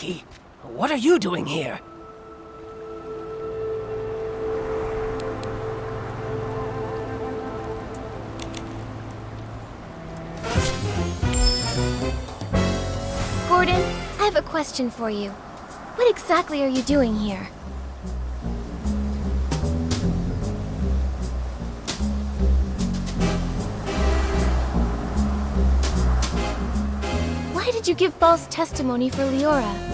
Nikki. What are you doing here? Gordon, I have a question for you. What exactly are you doing here? Why did you give false testimony for Leora?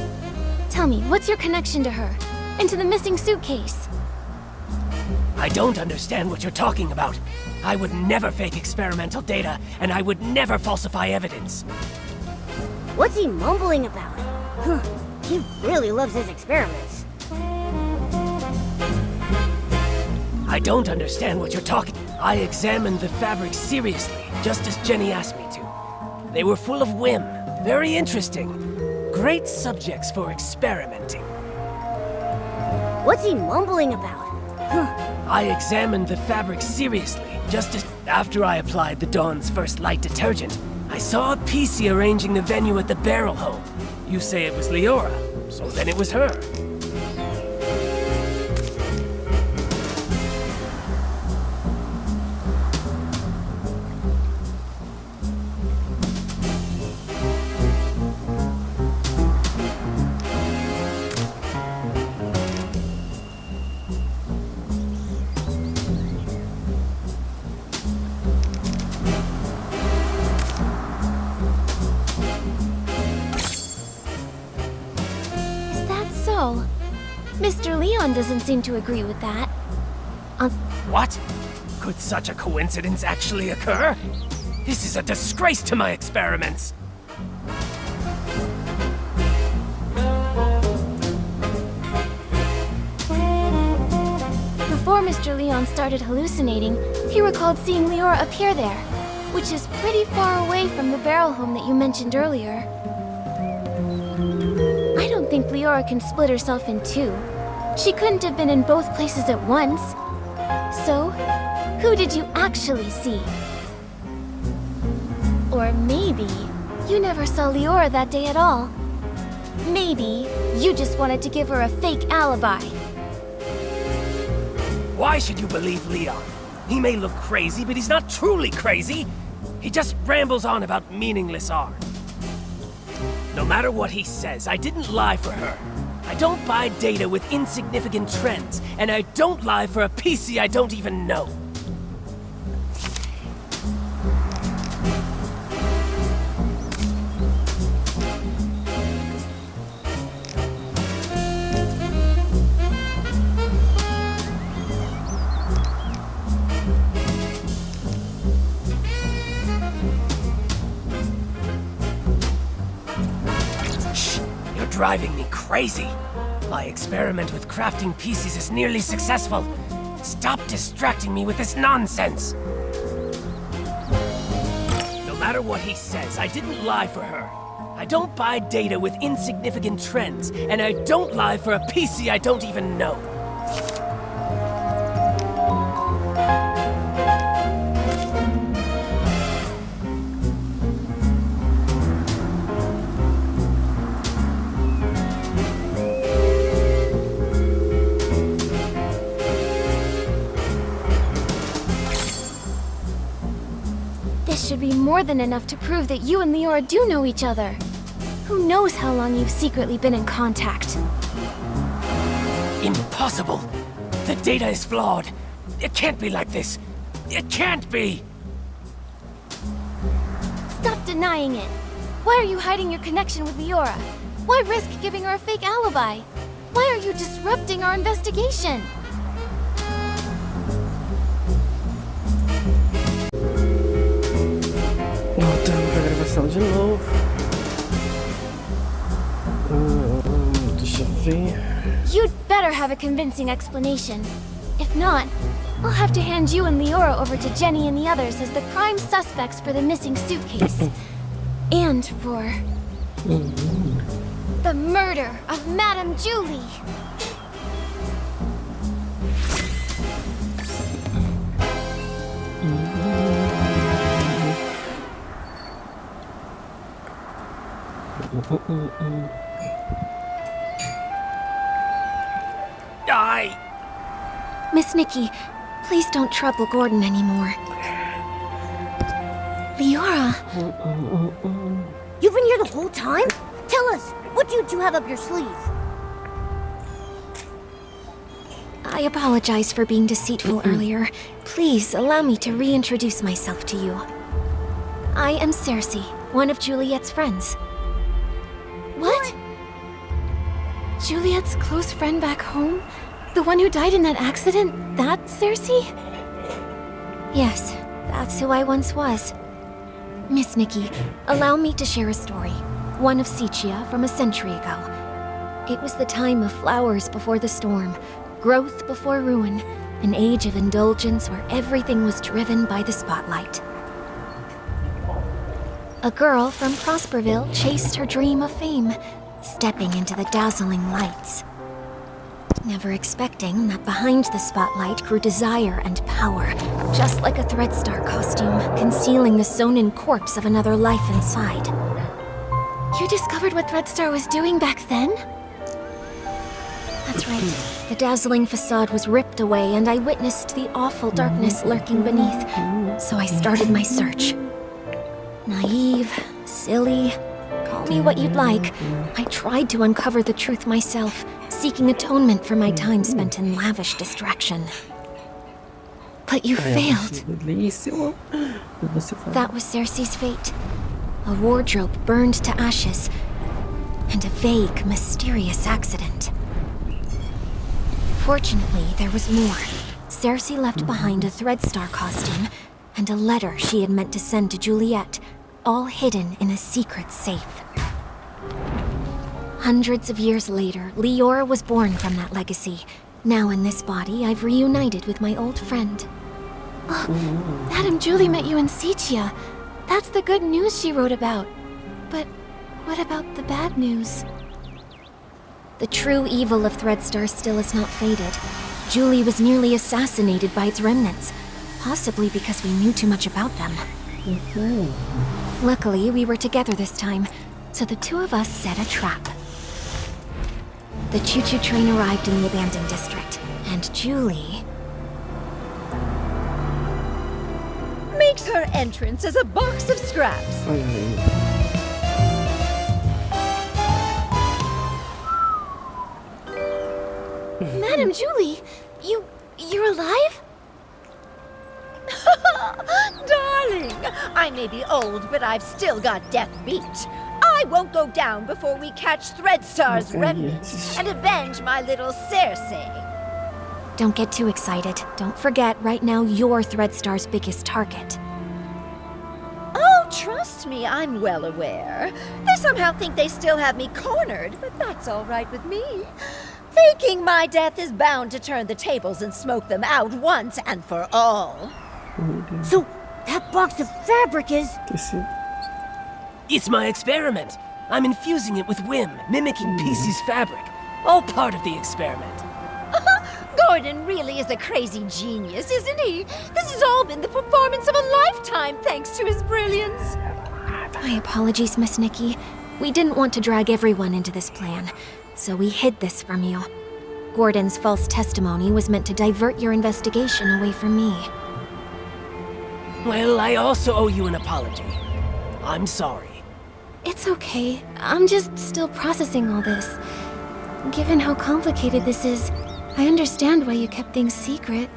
Tell me, what's your connection to her? And to the missing suitcase? I don't understand what you're talking about. I would never fake experimental data, and I would never falsify evidence. What's he mumbling about? He really loves his experiments. I don't understand what you're talking. I examined the fabric seriously, just as Jenny asked me to. They were full of whim, very interesting. Great subjects for experimenting. What's he mumbling about? I examined the fabric seriously, just as after I applied the Dawn's first light detergent. I saw a PC arranging the venue at the barrel hole. You say it was Leora, so then it was her. Mr. Leon doesn't seem to agree with that. What? Could such a coincidence actually occur? This is a disgrace to my experiments. Before Mr. Leon started hallucinating, he recalled seeing Leora appear there, which is pretty far away from the barrel home that you mentioned earlier. I don't think Leora can split herself in two. She couldn't have been in both places at once. So, who did you actually see? Or maybe you never saw Leora that day at all. Maybe you just wanted to give her a fake alibi. Why should you believe Leon? He may look crazy, but he's not truly crazy. He just rambles on about meaningless art. No matter what he says, I didn't lie for her. I don't buy data with insignificant trends, and I don't lie for a PC I don't even know. Driving me crazy. My experiment with crafting pieces is nearly successful. Stop distracting me with this nonsense. No matter what he says, I didn't lie for her. I don't buy data with insignificant trends, and I don't lie for a PC I don't even know. Should be more than enough to prove that you and Leora do know each other. Who knows how long you've secretly been in contact? Impossible! The data is flawed. It can't be like this. It can't be! Stop denying it. Why are you hiding your connection with Leora? Why risk giving her a fake alibi? Why are you disrupting our investigation? Voltando pra gravação de novo. Deixa eu ver. You'd better have a convincing explanation. If not, I'll have to hand you and Leora over to Jenny and the others as the prime suspects for the missing suitcase. And for the murder of Madame Julie. Miss Nikki, please don't trouble Gordon anymore. Leora, You've been here the whole time? Tell us, what do you two have up your sleeve? I apologize for being deceitful earlier. Please allow me to reintroduce myself to you. I am Cersei, one of Juliet's friends. What? Juliet's close friend back home? The one who died in that accident? That's Cersei? Yes, that's who I once was. Miss Nikki, allow me to share a story. One of Sejam from a century ago. It was the time of flowers before the storm, growth before ruin, an age of indulgence where everything was driven by the spotlight. A girl from Prosperville chased her dream of fame, stepping into the dazzling lights. Never expecting that behind the spotlight grew desire and power, just like a Threadstar costume, concealing the sewn-in corpse of another life inside. You discovered what Threadstar was doing back then? That's right. The dazzling facade was ripped away, and I witnessed the awful darkness lurking beneath, so I started my search. Naive, silly, call me what you'd like. I tried to uncover the truth myself, seeking atonement for my time spent in lavish distraction. But you failed. Belíssimo. That was Cersei's fate. A wardrobe burned to ashes, and a vague, mysterious accident. Fortunately, there was more. Cersei left behind a Threadstar costume and a letter she had meant to send to Juliet, all hidden in a secret safe. Hundreds of years later, Leora was born from that legacy. Now in this body, I've reunited with my old friend. Oh, Madame Julie met you in Sejam. That's the good news she wrote about. But what about the bad news? The true evil of Threadstar still has not faded. Julie was nearly assassinated by its remnants, possibly because we knew too much about them. Luckily, we were together this time, so the two of us set a trap. The choo-choo train arrived in the abandoned district, and Julie makes her entrance as a box of scraps. Madame Julie, you're alive? Darling, I may be old, but I've still got death beat. I won't go down before we catch Threadstar's remnants and avenge my little Cersei. Don't get too excited. Don't forget, right now you're Threadstar's biggest target. Oh, trust me, I'm well aware. They somehow think they still have me cornered, but that's all right with me. Faking my death is bound to turn the tables and smoke them out once and for all. So, that box of fabric is... It's my experiment. I'm infusing it with whim, mimicking PC's fabric. All part of the experiment. Gordon really is a crazy genius, isn't he? This has all been the performance of a lifetime thanks to his brilliance. My apologies, Miss Nikki. We didn't want to drag everyone into this plan, so we hid this from you. Gordon's false testimony was meant to divert your investigation away from me. Well, I also owe you an apology. I'm sorry. It's okay. I'm just still processing all this. Given how complicated this is, I understand why you kept things secret.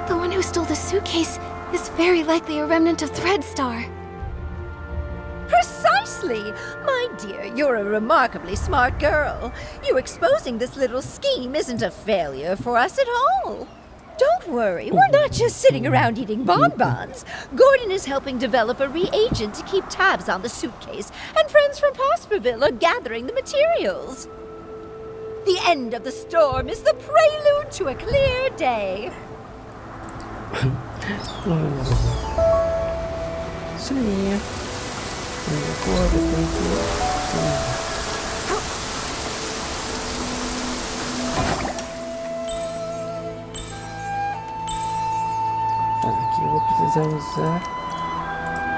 The one who stole the suitcase is very likely a remnant of Threadstar. Precisely! My dear, you're a remarkably smart girl. You exposing this little scheme isn't a failure for us at all. Don't worry, we're not just sitting around eating bonbons. Gordon is helping develop a reagent to keep tabs on the suitcase, and friends from Prosperville are gathering the materials. The end of the storm is the prelude to a clear day. Isso aí. Aqui eu vou precisar usar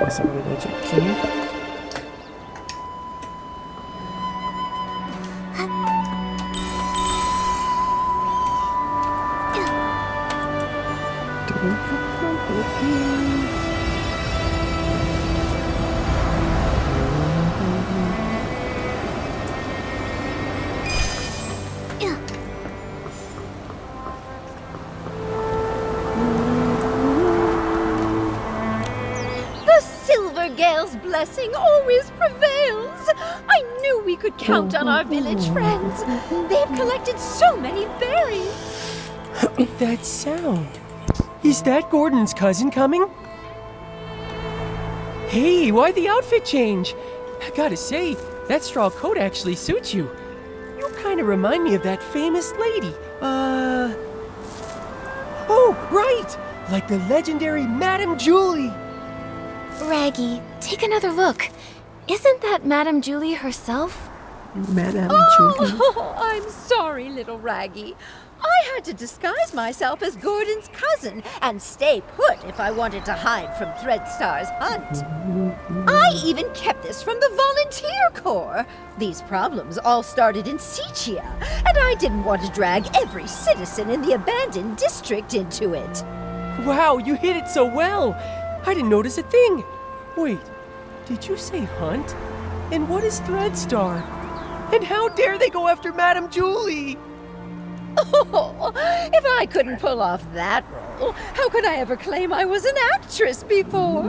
essa habilidade aqui. Gale's blessing always prevails. I knew we could count on our village friends. They've collected so many berries. That sound. Is that Gordon's cousin coming? Hey, why the outfit change? I gotta say, that straw coat actually suits you. You kind of remind me of that famous lady. Oh, right! Like the legendary Madame Julie. Raggy, take another look. Isn't that Madame Julie herself? Madame Julie. Oh, I'm sorry, little Raggy. I had to disguise myself as Gordon's cousin and stay put if I wanted to hide from Threadstar's hunt. I even kept this from the volunteer corps. These problems all started in Sejam, and I didn't want to drag every citizen in the abandoned district into it. Wow, you hit it so well. I didn't notice a thing. Wait, did you say hunt? And what is Threadstar? And how dare they go after Madame Julie? Oh, if I couldn't pull off that role, how could I ever claim I was an actress before?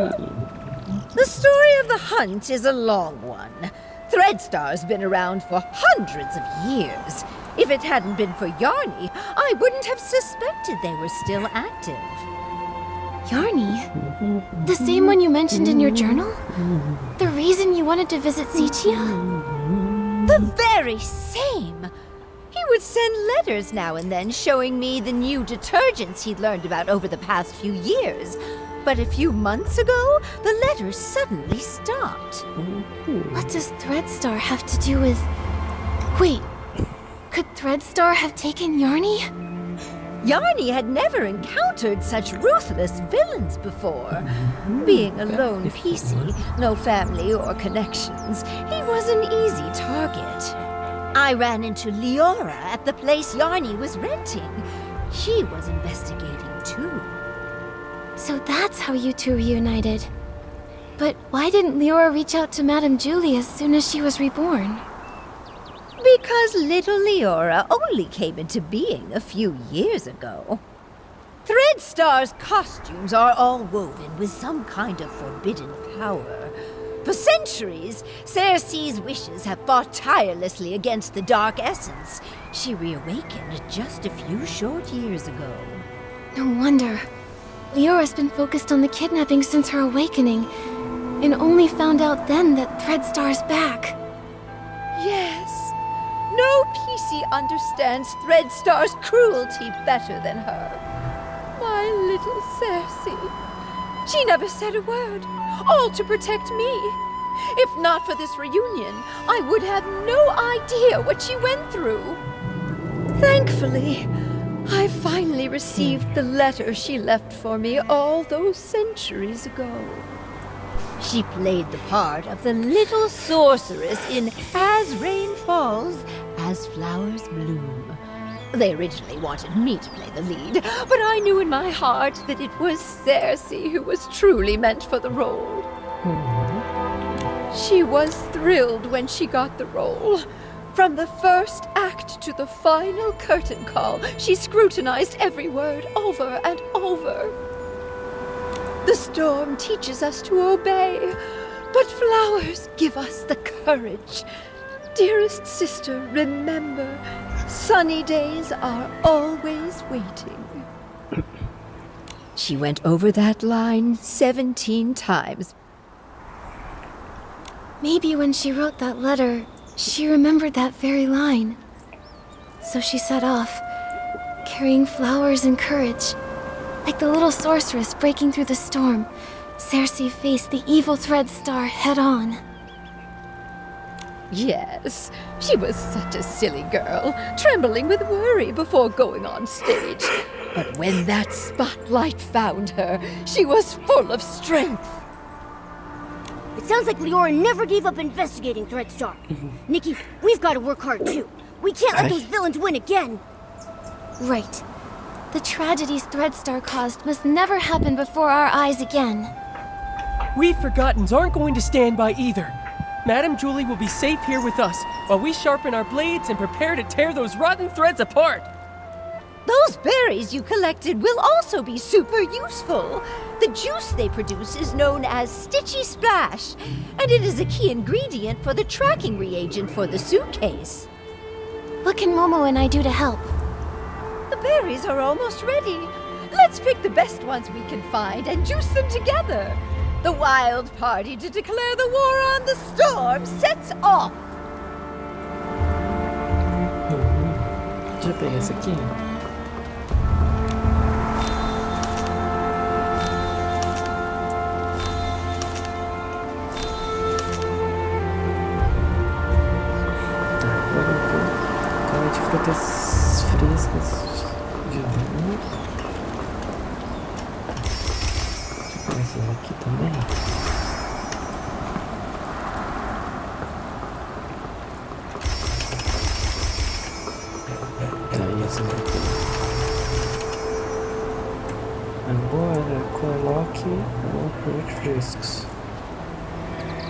The story of the hunt is a long one. Threadstar's been around for hundreds of years. If it hadn't been for Yarny, I wouldn't have suspected they were still active. Yarny? The same one you mentioned in your journal? The reason you wanted to visit Sejam? The very same! He would send letters now and then showing me the new detergents he'd learned about over the past few years. But a few months ago, the letters suddenly stopped. What does Threadstar have to do with... Wait, could Threadstar have taken Yarny? Yarny had never encountered such ruthless villains before. Being a lone PC, no family or connections, he was an easy target. I ran into Leora at the place Yarny was renting. She was investigating too. So that's how you two reunited. But why didn't Leora reach out to Madame Julie as soon as she was reborn? Because little Leora only came into being a few years ago. Threadstar's costumes are all woven with some kind of forbidden power. For centuries, Cersei's wishes have fought tirelessly against the dark essence. She reawakened just a few short years ago. No wonder. Leora's been focused on the kidnapping since her awakening, and only found out then that Threadstar's back. Yes. No PC understands Threadstar's cruelty better than her. My little Cersei. She never said a word, all to protect me. If not for this reunion, I would have no idea what she went through. Thankfully, I finally received the letter she left for me all those centuries ago. She played the part of the little sorceress in As Rain Falls, As Flowers Bloom. They originally wanted me to play the lead, but I knew in my heart that it was Cersei who was truly meant for the role. She was thrilled when she got the role. From the first act to the final curtain call, she scrutinized every word over and over. The storm teaches us to obey, but flowers give us the courage. Dearest sister, remember, sunny days are always waiting. She went over that line 17 times. Maybe when she wrote that letter, she remembered that very line. So she set off, carrying flowers and courage. Like the little sorceress breaking through the storm, Cersei faced the evil Threadstar head-on. Yes, she was such a silly girl, trembling with worry before going on stage. But when that spotlight found her, she was full of strength. It sounds like Leora never gave up investigating Threadstar. Nikki, we've got to work hard too. We can't let those villains win again. Right. The tragedies Threadstar caused must never happen before our eyes again. We Forgottens aren't going to stand by either. Madame Julie will be safe here with us while we sharpen our blades and prepare to tear those rotten threads apart. Those berries you collected will also be super useful. The juice they produce is known as Stitchy Splash, and it is a key ingredient for the tracking reagent for the suitcase. What can Momo and I do to help? The berries are almost ready. Let's pick the best ones we can find and juice them together. The wild party to declare the war on the storm sets off. Deixa eu pegar esse aqui. Agora eu vou calma de frutas frescas de novo. Deixa eu pegar esse aqui também. Agora coloque frutos frescos.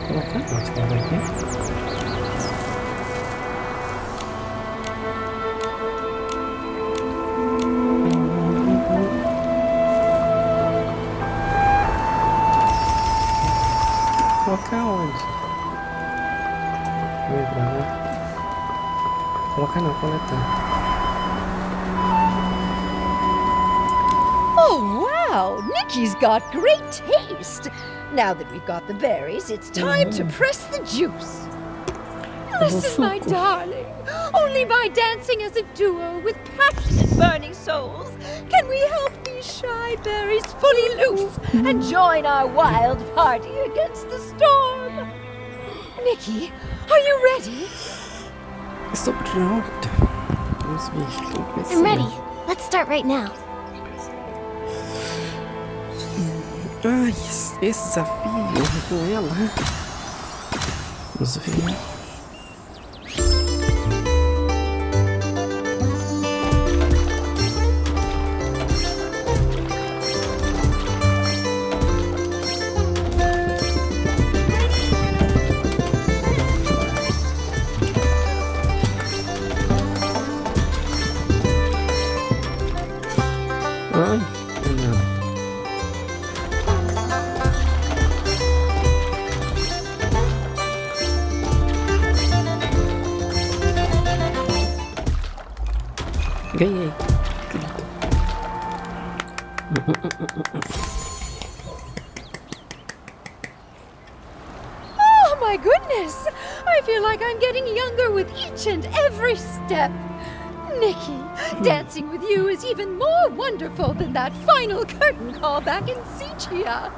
Colocar aqui. Colocar onde? Lembra, né? Colocar não, coletar. Oh, wow! Nikki's got great taste! Now that we've got the berries, it's time to press the juice. Listen, my darling. Only by dancing as a duo with passionate burning souls can we help these shy berries fully loose and join our wild party against the storm. Nikki, are you ready? Estou pronto. Vamos ver. I'm ready. Let's start right now. Ai, esse desafio com ela. Vamos ver. Ai, não. Ganhei. Oh my goodness! I feel like I'm getting younger with each and every step. Nikki, dancing with you is even more wonderful than that final curtain call back in Sejam.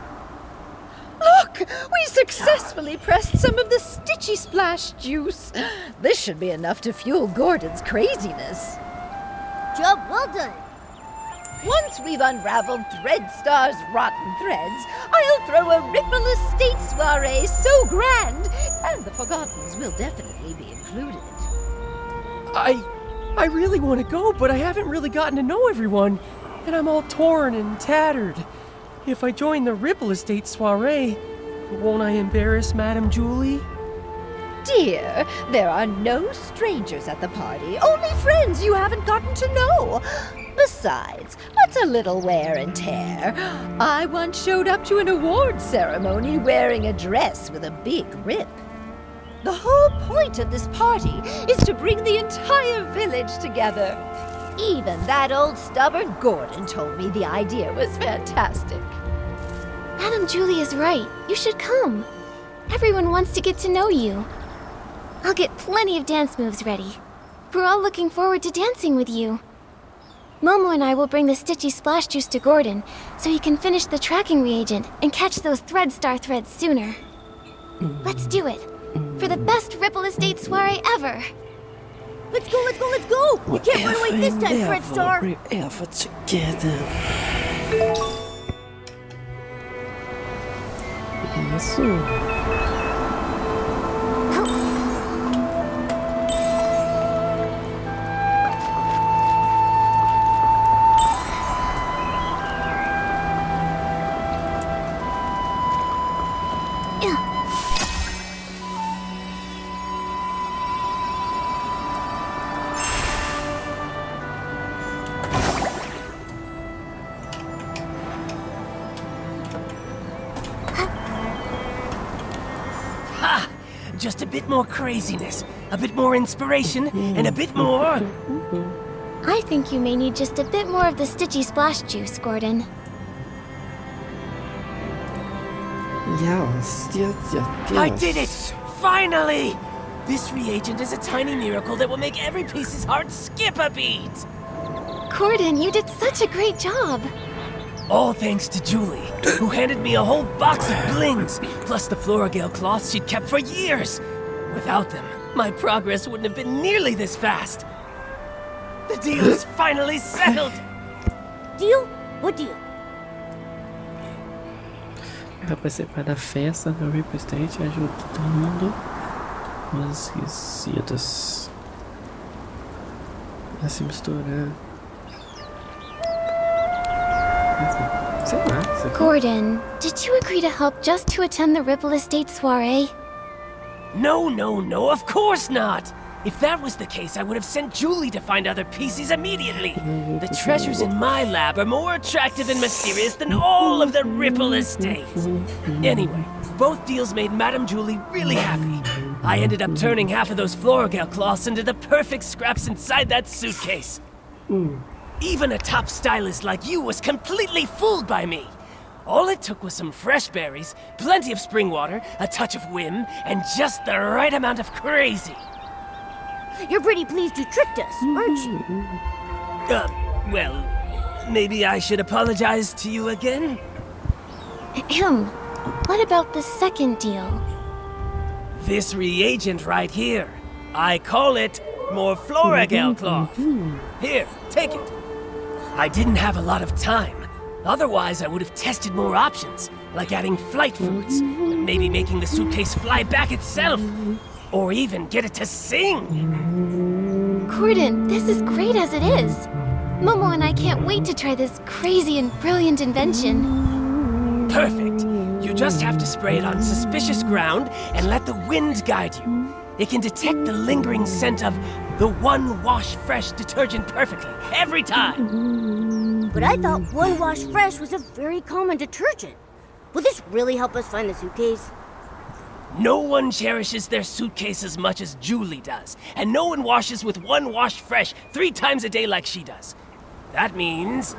Look! We successfully pressed some of the Stitchy Splash juice. This should be enough to fuel Gordon's craziness. Job well done. Once we've unraveled Threadstar's rotten threads, I'll throw a Ripple Estate soiree so grand, and the Forgottens will definitely be included. I really want to go, but I haven't really gotten to know everyone, and I'm all torn and tattered. If I join the Ripple Estate soiree, won't I embarrass Madame Julie? Dear, there are no strangers at the party, only friends you haven't gotten to know. Besides, what's a little wear and tear? I once showed up to an awards ceremony wearing a dress with a big rip. The whole point of this party is to bring the entire village together. Even that old stubborn Gordon told me the idea was fantastic. Madame Julie is right. You should come. Everyone wants to get to know you. I'll get plenty of dance moves ready. We're all looking forward to dancing with you. Momo and I will bring the Stitchy Splash Juice to Gordon so he can finish the tracking reagent and catch those Threadstar threads sooner. Let's do it. For the best Ripple Estate soiree ever. Let's go, let's go, let's go! You can't run away this time, Threadstar! We're ever together. Isso. just a bit more craziness, a bit more inspiration, and a bit more... I think you may need just a bit more of the Stitchy Splash juice, Gordon. Yes. I did it! Finally! This reagent is a tiny miracle that will make every piece's heart skip a beat! Gordon, you did such a great job. All thanks to Julie, who handed me a whole box of blings, plus the Floragale cloths she'd kept for years. Without them, my progress wouldn't have been nearly this fast. The deal is finally settled! Deal? What deal? Vai participar da festa do Ripple State e ajuda todo mundo nos esquecidos a se misturar. Sei lá, sei lá. Gordon, did you agree to help just to attend the Ripple Estate soiree? No, of course not! If that was the case, I would have sent Julie to find other pieces immediately. The treasures in my lab are more attractive and mysterious than all of the Ripple Estate. Anyway, both deals made Madame Julie really happy. I ended up turning half of those Floragale cloths into the perfect scraps inside that suitcase. Even a top stylist like you was completely fooled by me. All it took was some fresh berries, plenty of spring water, a touch of whim, and just the right amount of crazy. You're pretty pleased you tricked us, aren't you? Well, maybe I should apologize to you again? Ahem. What about the second deal? This reagent right here. I call it more Floragale cloth. Here, take it. I didn't have a lot of time. Otherwise, I would have tested more options, like adding flight foods, maybe making the suitcase fly back itself, or even get it to sing. Gordon, this is great as it is. Momo and I can't wait to try this crazy and brilliant invention. Perfect. You just have to spray it on suspicious ground and let the wind guide you. It can detect the lingering scent of the One Wash Fresh detergent perfectly, every time. But I thought One Wash Fresh was a very common detergent. Will this really help us find the suitcase? No one cherishes their suitcase as much as Julie does, and no one washes with One Wash Fresh 3 times a day like she does. That means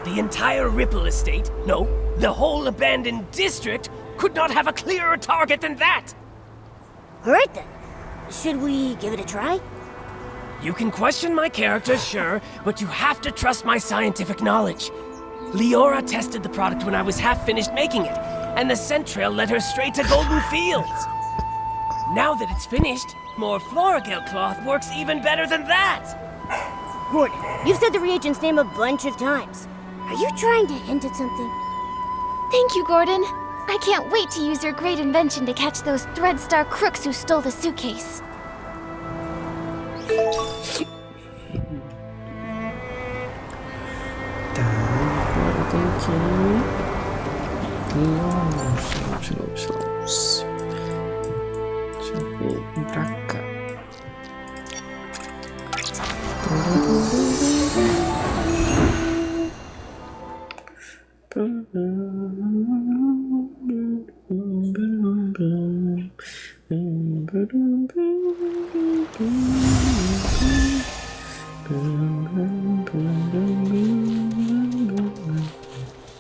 the entire Ripple Estate, no, the whole abandoned district, could not have a clearer target than that. All right then. Should we give it a try? You can question my character, sure, but you have to trust my scientific knowledge. Leora tested the product when I was half finished making it, and the scent trail led her straight to Golden Fields. Now that it's finished, more Floragale cloth works even better than that. Gordon, you've said the reagent's name a bunch of times. Are you trying to hint at something? Thank you, Gordon. I can't wait to use your great invention to catch those Threadstar crooks who stole the suitcase. Tá, agora eu tenho que ir longe. Deixa eu ver, vem pra cá.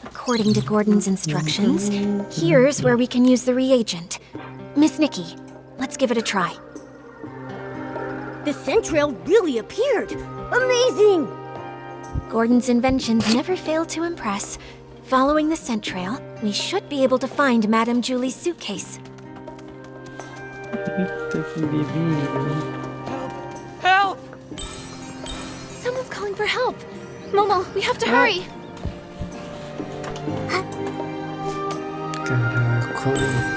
According to Gordon's instructions, here's where we can use the reagent. Miss Nikki, let's give it a try. The scent trail really appeared! Amazing! Gordon's inventions never fail to impress. Following the scent trail, we should be able to find Madame Julie's suitcase. Eita, que bebê. Help! Someone's calling for help. Momo, we have to hurry. Caraca.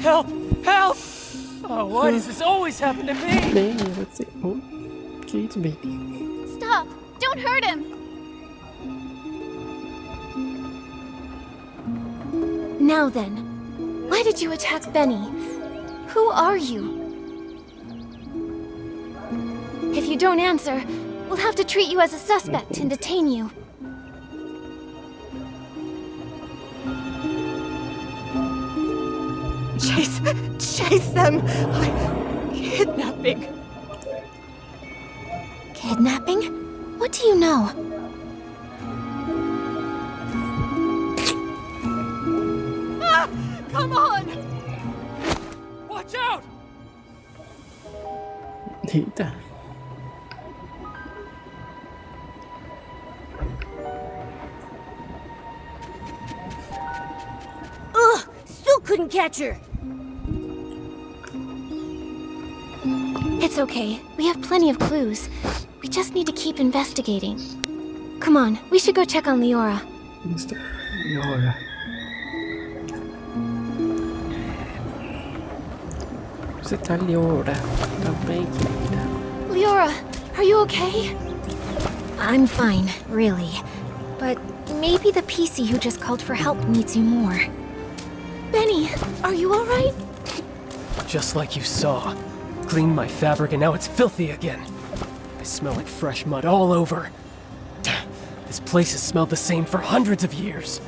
Help! Help! Oh, why does this always happen to me? Bem, você... Oh, que isso, baby? Stop! Don't hurt him! Now then, why did you attack Benny? Who are you? If you don't answer, We'll have to treat you as a suspect and detain you. Chase them! Kidnapping! Kidnapping? What do you know? Ah! Come on! Watch out! Eita. Ugh! Still couldn't catch her! It's okay. We have plenty of clues. We just need to keep investigating. Come on, we should go check on Leora. Leora. Você tá, Leora? Tá bem, querida? Leora, are you okay? I'm fine, really. But maybe the PC who just called for help needs you more. Benny, are you alright? Just like you saw. Cleaned my fabric and now it's filthy again. I smell like fresh mud all over. This place has smelled the same for hundreds of years.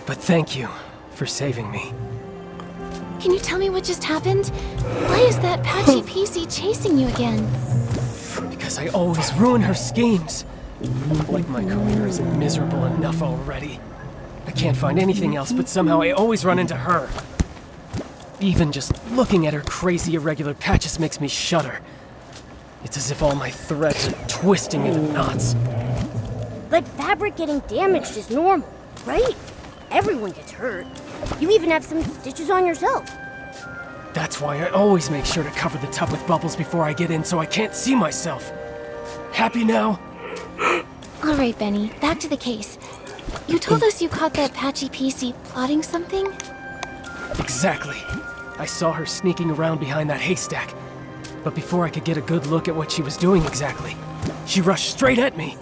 But thank you for saving me. Can you tell me what just happened? Why is that patchy PC chasing you again? Because I always ruin her schemes. Like my career isn't miserable enough already. I can't find anything else, but somehow I always run into her. Even just looking at her crazy irregular patches makes me shudder. It's as if all my threads are twisting into knots. But fabric getting damaged is normal, right? Everyone gets hurt. You even have some stitches on yourself. That's why I always make sure to cover the tub with bubbles before I get in so I can't see myself. Happy now? Alright, Benny, back to the case. You told us you caught that patchy PC plotting something? Exactly. I saw her sneaking around behind that haystack. But before I could get a good look at what she was doing exactly, she rushed straight at me.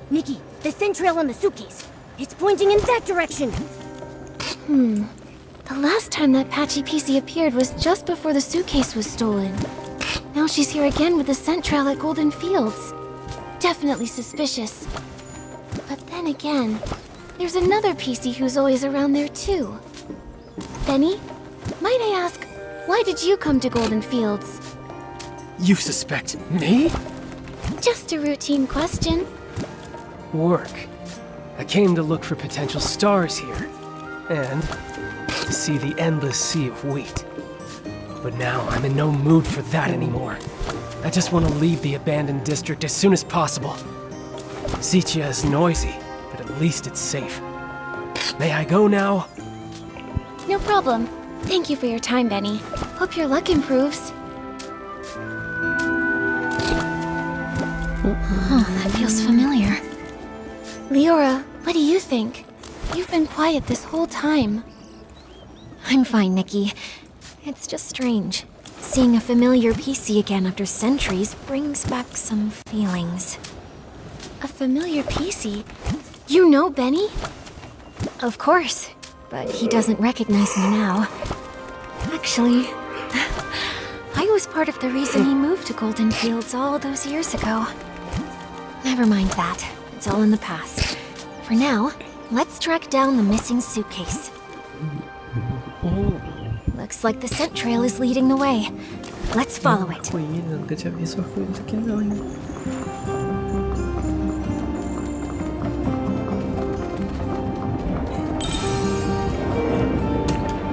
Nikki, the scent trail on the suitcase. It's pointing in that direction. The last time that patchy PC appeared was just before the suitcase was stolen. Now she's here again with the scent trail at Golden Fields. Definitely suspicious. But then again, there's another PC who's always around there too. Benny, might I ask, why did you come to Golden Fields? You suspect me? Just a routine question. Work. I came to look for potential stars here. And to see the endless sea of wheat. But now I'm in no mood for that anymore. I just want to leave the abandoned district as soon as possible. Sejam is noisy, but at least it's safe. May I go now? No problem. Thank you for your time, Benny. Hope your luck improves. Oh, that feels familiar. Leora, what do you think? You've been quiet this whole time. I'm fine, Nikki. It's just strange. Seeing a familiar PC again after centuries brings back some feelings. A familiar PC? You know Benny? Of course, but he doesn't recognize me now. Actually, I was part of the reason he moved to Golden Fields all those years ago. Never mind that. It's all in the past. For now, let's track down the missing suitcase. Looks like the scent trail is leading the way. Let's follow it. Arco-íris, eu nunca tinha visto arco-íris aqui não, hein?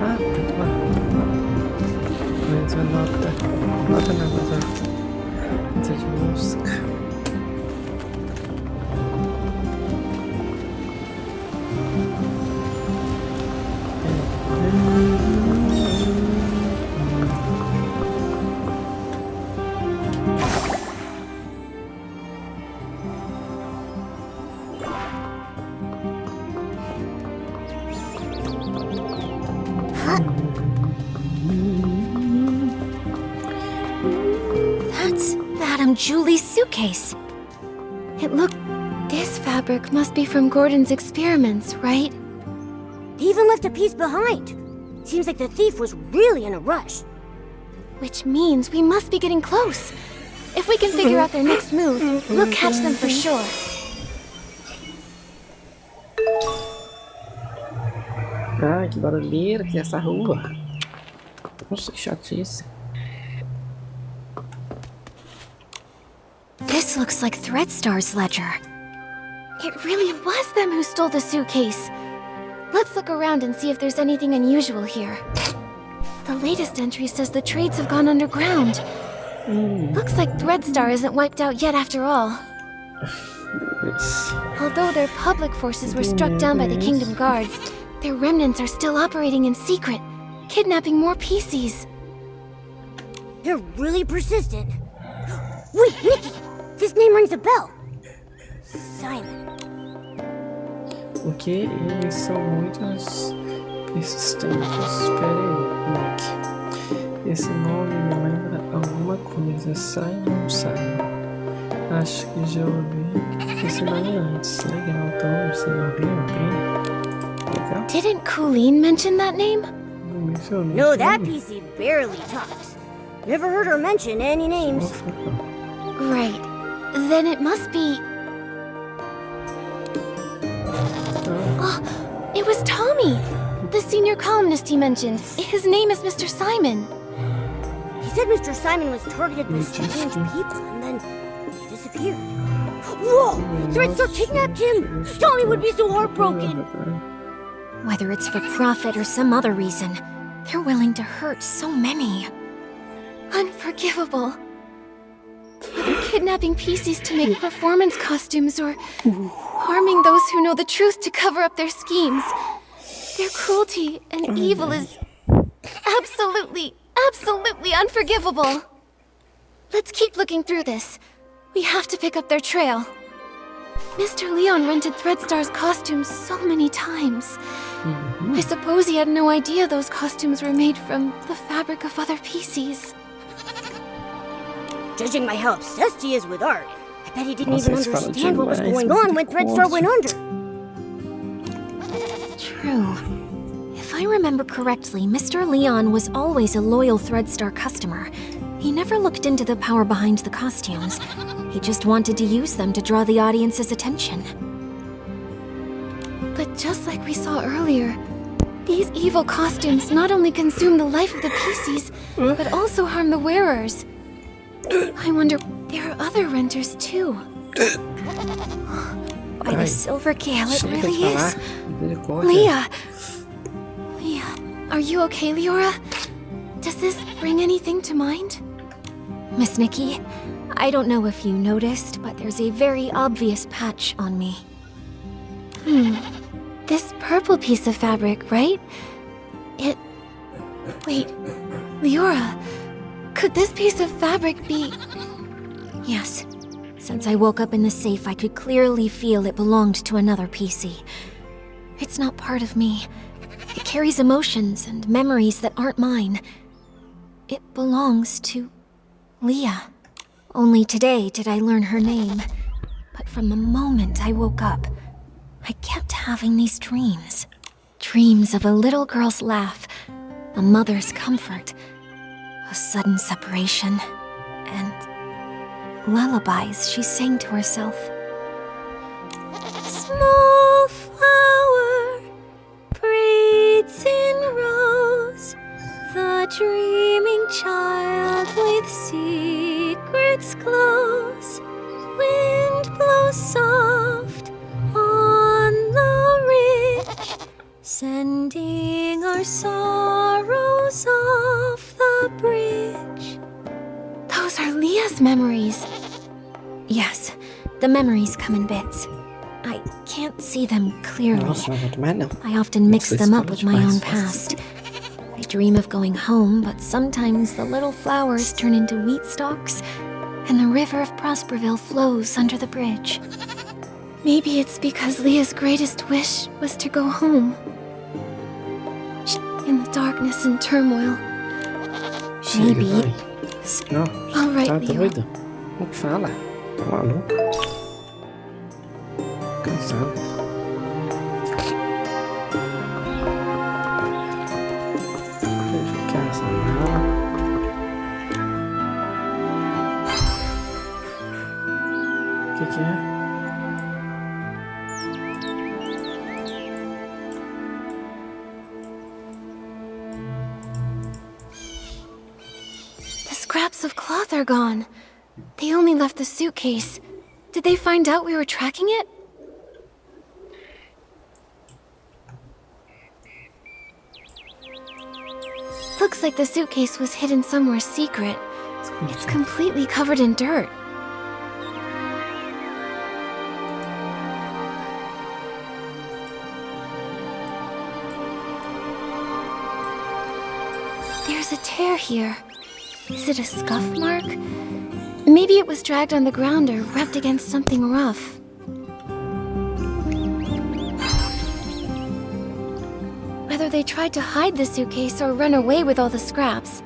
Ah, tá. Mas a nota não, mas a nota de música. That's Madame Julie's suitcase. This fabric must be from Gordon's experiments, right? He even left a piece behind. Seems like the thief was really in a rush. Which means we must be getting close. If we can figure out their next move, we'll catch them for sure. Ai, que barulheira que é essa rua. Nossa, que chatice. This looks like Threadstar's ledger. It really was them who stole the suitcase. Let's look around and see if there's anything unusual here. The latest entry says the trades have gone underground. Looks like Threadstar isn't wiped out yet after all. Although their public forces were struck down by the Kingdom Guards, their remnants are still operating in secret, kidnapping more PCs. They're really persistent. Wait, Nikki! This name rings a bell. Simon. O que? Eles são muitos persistentes. Espera aí, Nick. Esse nome me lembra alguma coisa. Simon. Acho que já ouvi esse nome antes. Legal, então você ouviu bem? Legal. Didn't Colleen mention that name? No, that PC barely talks. Never heard her mention any names. Right. Then it must be... Oh, it was Tommy! The senior columnist he mentioned. His name is Mr. Simon. He said Mr. Simon was targeted by strange people and then he disappeared. Whoa! Threadstar kidnapped him! Tommy would be so heartbroken! Whether it's for profit or some other reason, they're willing to hurt so many. Unforgivable. Whether kidnapping PCs to make performance costumes or harming those who know the truth to cover up their schemes. Their cruelty and evil is absolutely unforgivable. Let's keep looking through this. We have to pick up their trail. Mr. Leon rented Threadstar's costumes so many times. I suppose he had no idea those costumes were made from the fabric of other PCs. Judging by how obsessed he is with art, I bet he didn't even understand what was going on when Threadstar went under. True. If I remember correctly, Mr. Leon was always a loyal Threadstar customer. He never looked into the power behind the costumes. He just wanted to use them to draw the audience's attention. But just like we saw earlier, these evil costumes not only consume the life of the PCs, but also harm the wearers. I wonder, there are other renters too. By the silver gale, it really is. Leah! Are you okay, Leora? Does this bring anything to mind? Miss Nikki, I don't know if you noticed, but there's a very obvious patch on me. This purple piece of fabric, right? Wait, Leora, could this piece of fabric be... Yes. Since I woke up in the safe, I could clearly feel it belonged to another PC. It's not part of me. It carries emotions and memories that aren't mine. It belongs to Leah. Only today did I learn her name. But from the moment I woke up, I kept having these dreams. Dreams of a little girl's laugh, a mother's comfort, a sudden separation, and lullabies she sang to herself. Small flower breathes in rose, the dreaming child with secrets glows. Wind blows soft on the ridge, sending our sorrows off the bridge. Those are Leah's memories. Yes, the memories come in bits. I can't see them clearly. I often mix them up with my own past. I dream of going home, but sometimes the little flowers turn into wheat stalks, and the river of Prosperville flows under the bridge. Maybe it's because Leah's greatest wish was to go home. In the darkness and turmoil. Maybe. Não, All right, tá Leo. doido? O que fala? Tá maluco? Cansado. Verificar essa mala. cloth are gone. They only left the suitcase. Did they find out we were tracking it? Looks like the suitcase was hidden somewhere secret. It's completely covered in dirt. There's a tear here. Is it a scuff mark? Maybe it was dragged on the ground or rubbed against something rough. Whether they tried to hide the suitcase or run away with all the scraps,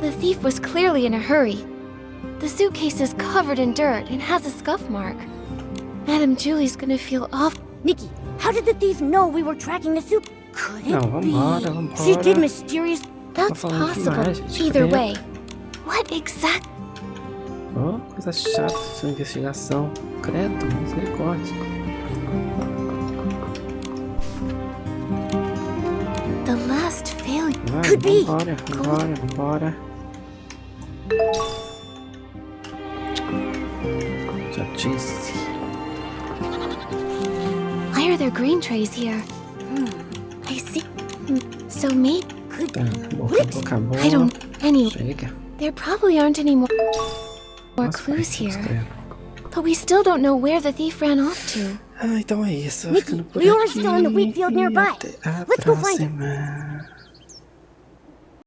the thief was clearly in a hurry. The suitcase is covered in dirt and has a scuff mark. Madame Julie's gonna feel awful. Nikki, how did the thief know we were tracking the soup? Could it be vambora. she did mysterious... That's falando possible. demais, gente. Either Credo. way. What exact... Oh, coisa chata essa investigação. Credo, misericórdia. The last failure... Vai, Could be. vambora. Já disse. Why are there green trays here? I see. So me? Acabou. I don't... Anyway, Chega. there probably aren't any more Nossa, clues credo. here. But we still don't know where the thief ran off to. Ah, então é isso. Nikki, Ficando por Leora's aqui. still in the wheat field nearby. Até a Let's go find him. próxima.